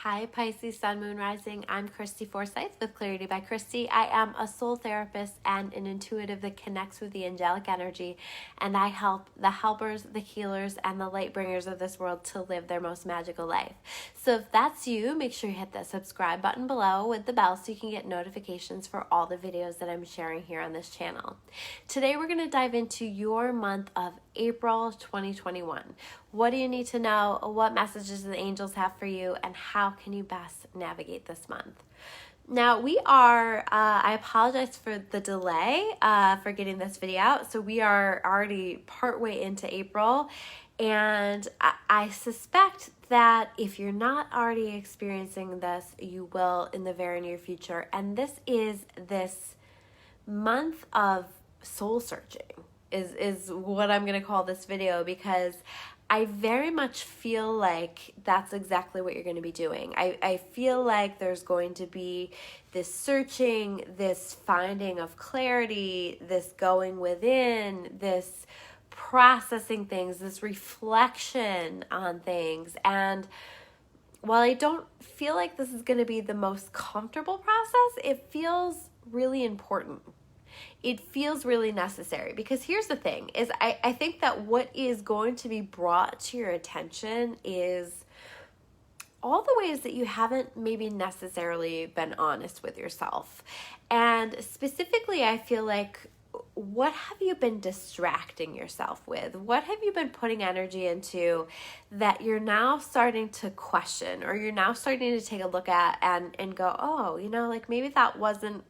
Hi, Pisces, Sun, Moon, Rising. I'm Christy Forsyth with Clarity by Christy. I am a soul therapist and an intuitive that connects with the angelic energy, and I help the helpers, the healers, and the light bringers of this world to live their most magical life. So if that's you, make sure you hit that subscribe button below with the bell so you can get notifications for all the videos that I'm sharing here on this channel. Today we're going to dive into your month of April 2021. What do you need to know? What messages do the angels have for you? And how can you best navigate this month? Now we are, I apologize for the delay for getting this video out. So we are already partway into April. And I suspect that if you're not already experiencing this, you will in the very near future. And this is this month of soul searching is what I'm going to call this video, because I very much feel like that's exactly what you're going to be doing. I feel like there's going to be this searching, this finding of clarity, this going within, this processing things, this reflection on things. And while I don't feel like this is going to be the most comfortable process, it feels really important. It feels really necessary, because here's the thing is I think that what is going to be brought to your attention is all the ways that you haven't maybe necessarily been honest with yourself. And specifically, I feel like, what have you been distracting yourself with? What have you been putting energy into that you're now starting to question, or you're now starting to take a look at and go, oh, like maybe that wasn't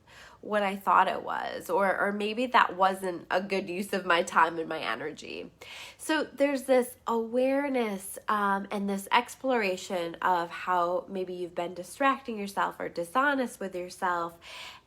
what I thought it was, or maybe that wasn't a good use of my time and my energy. So there's this awareness and this exploration of how maybe you've been distracting yourself or dishonest with yourself.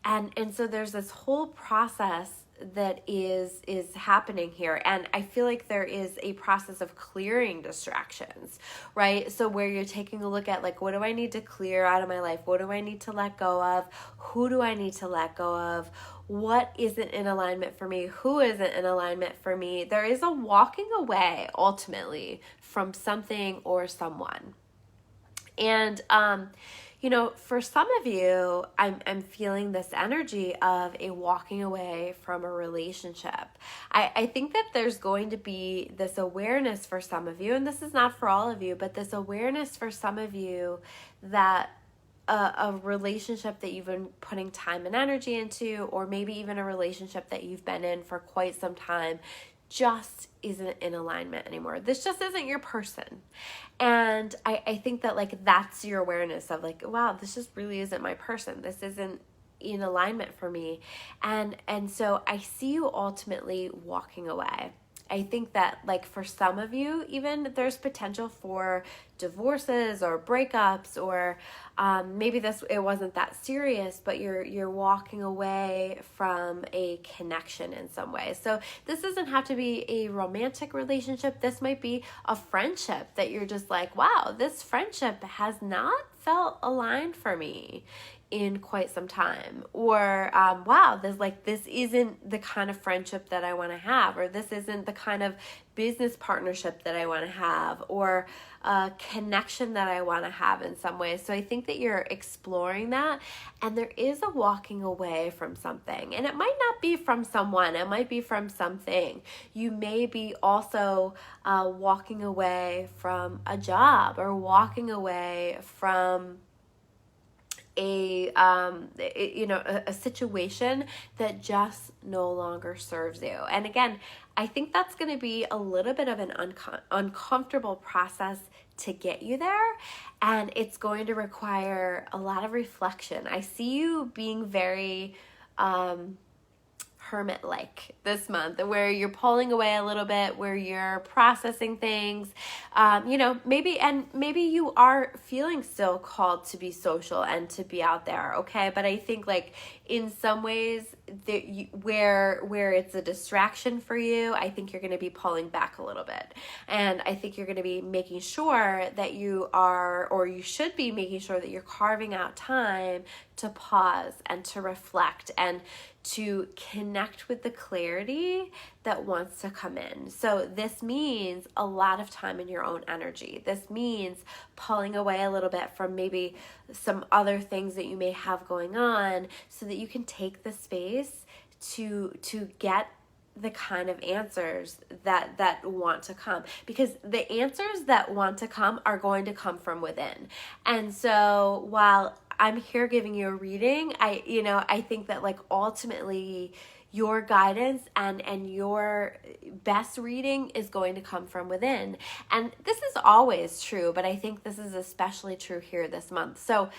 And so there's this whole process that is happening here. And I feel like there is a process of clearing distractions, right? So where you're taking a look at, like, what do I need to clear out of my life? What do I need to let go of? Who do I need to let go of? What isn't in alignment for me? Who isn't in alignment for me? There is a walking away ultimately from something or someone. And for some of you, I'm feeling this energy of a walking away from a relationship. I think that there's going to be this awareness for some of you, and this is not for all of you, but this awareness for some of you that a relationship that you've been putting time and energy into, or maybe even a relationship that you've been in for quite some time, just isn't in alignment anymore. This just isn't your person. And I think that, like, that's your awareness of, like, wow, this just really isn't my person. This isn't in alignment for me. And so I see you ultimately walking away. I think that, like, for some of you, even there's potential for divorces or breakups, or maybe it wasn't that serious, but you're walking away from a connection in some way. So this doesn't have to be a romantic relationship. This might be a friendship that you're just like, wow, this friendship has not felt aligned for me in quite some time, or wow, this isn't the kind of friendship that I want to have, or this isn't the kind of business partnership that I want to have, or a connection that I want to have in some ways. So I think that you're exploring that, and there is a walking away from something, and it might not be from someone, it might be from something. You may be also walking away from a job, or walking away from a situation that just no longer serves you. And again, I think that's going to be a little bit of an uncomfortable process to get you there, and it's going to require a lot of reflection. I see you being very hermit-like this month, where you're pulling away a little bit, where you're processing things, maybe you are feeling still called to be social and to be out there, okay? But I think, like, in some ways where it's a distraction for you, I think you're going to be pulling back a little bit, and I think you're going to be making sure that you should be making sure that you're carving out time to pause and to reflect and to connect with the clarity that wants to come in. So this means a lot of time in your own energy. This means pulling away a little bit from maybe some other things that you may have going on so that you can take the space to get the kind of answers that want to come, because the answers that want to come are going to come from within. And so while I'm here giving you a reading, I think that like ultimately your guidance and your best reading is going to come from within. And this is always true, but I think this is especially true here this month. So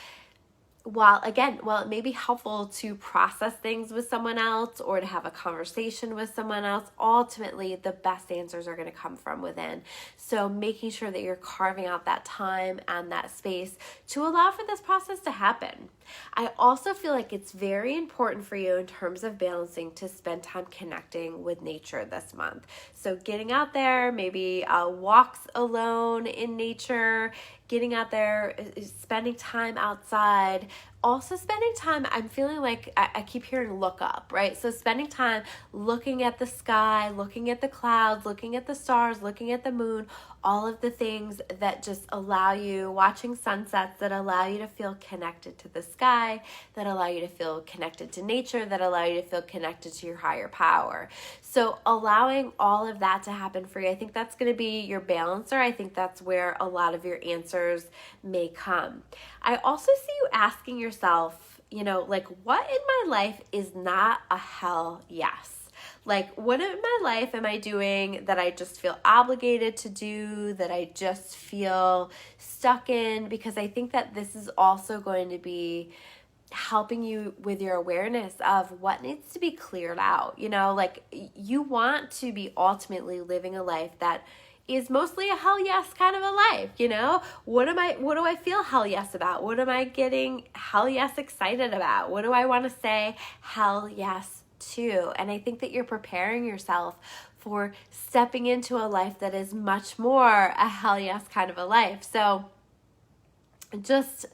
while it may be helpful to process things with someone else or to have a conversation with someone else, ultimately the best answers are going to come from within. So making sure that you're carving out that time and that space to allow for this process to happen. I also feel like it's very important for you in terms of balancing to spend time connecting with nature this month. So getting out there, maybe walks alone in nature, getting out there, spending time outside, also spending time, I'm feeling like I keep hearing look up, right? So spending time looking at the sky, looking at the clouds, looking at the stars, looking at the moon, all of the things that just allow you, watching sunsets that allow you to feel connected to the sky, that allow you to feel connected to nature, that allow you to feel connected to your higher power. So allowing all of that to happen for you, I think that's going to be your balancer. I think that's where a lot of your answers may come. I also see you asking yourself, like, what in my life is not a hell yes? Like, what in my life am I doing that I just feel obligated to do, that I just feel stuck in? Because I think that this is also going to be helping you with your awareness of what needs to be cleared out. Like, you want to be ultimately living a life that is mostly a hell yes kind of a life. What do I feel hell yes about? What am I getting hell yes excited about? What do I want to say hell yes to? And I think that you're preparing yourself for stepping into a life that is much more a hell yes kind of a life. So just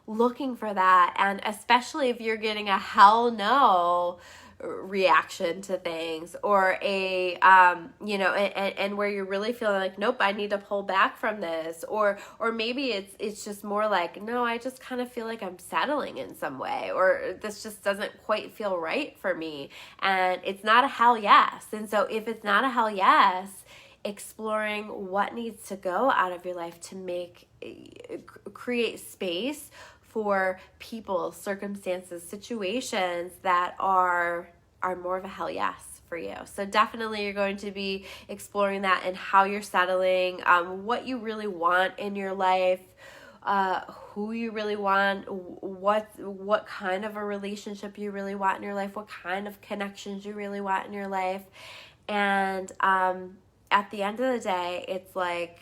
looking for that, and especially if you're getting a hell no reaction to things, or and where you're really feeling like, nope, I need to pull back from this, or maybe it's just more like, no, I just kind of feel like I'm settling in some way, or this just doesn't quite feel right for me, and it's not a hell yes. And so if it's not a hell yes, exploring what needs to go out of your life to create space for people, circumstances, situations that are more of a hell yes for you. So definitely you're going to be exploring that and how you're settling, what you really want in your life, who you really want, what kind of a relationship you really want in your life, what kind of connections you really want in your life. And at the end of the day, it's like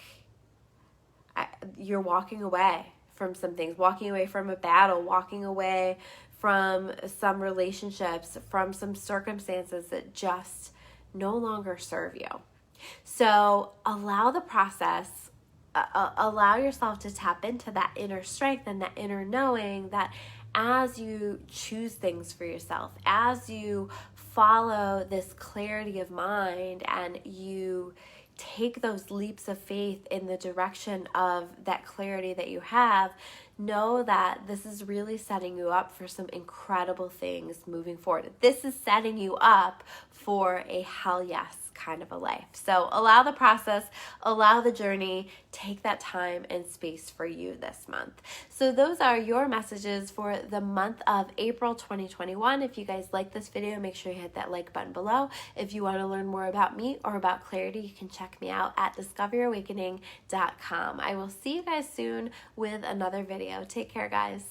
you're walking away from some things, walking away from a battle, walking away from some relationships, from some circumstances that just no longer serve you. So allow the process, allow yourself to tap into that inner strength and that inner knowing that as you choose things for yourself, as you follow this clarity of mind and you take those leaps of faith in the direction of that clarity that you have, know that this is really setting you up for some incredible things moving forward. This is setting you up for a hell yes kind of a life. So allow the process, allow the journey, take that time and space for you this month. So those are your messages for the month of April 2021. If you guys like this video, make sure you hit that like button below. If you want to learn more about me or about clarity, you can check me out at discoveryourawakening.com. I will see you guys soon with another video. Take care, guys.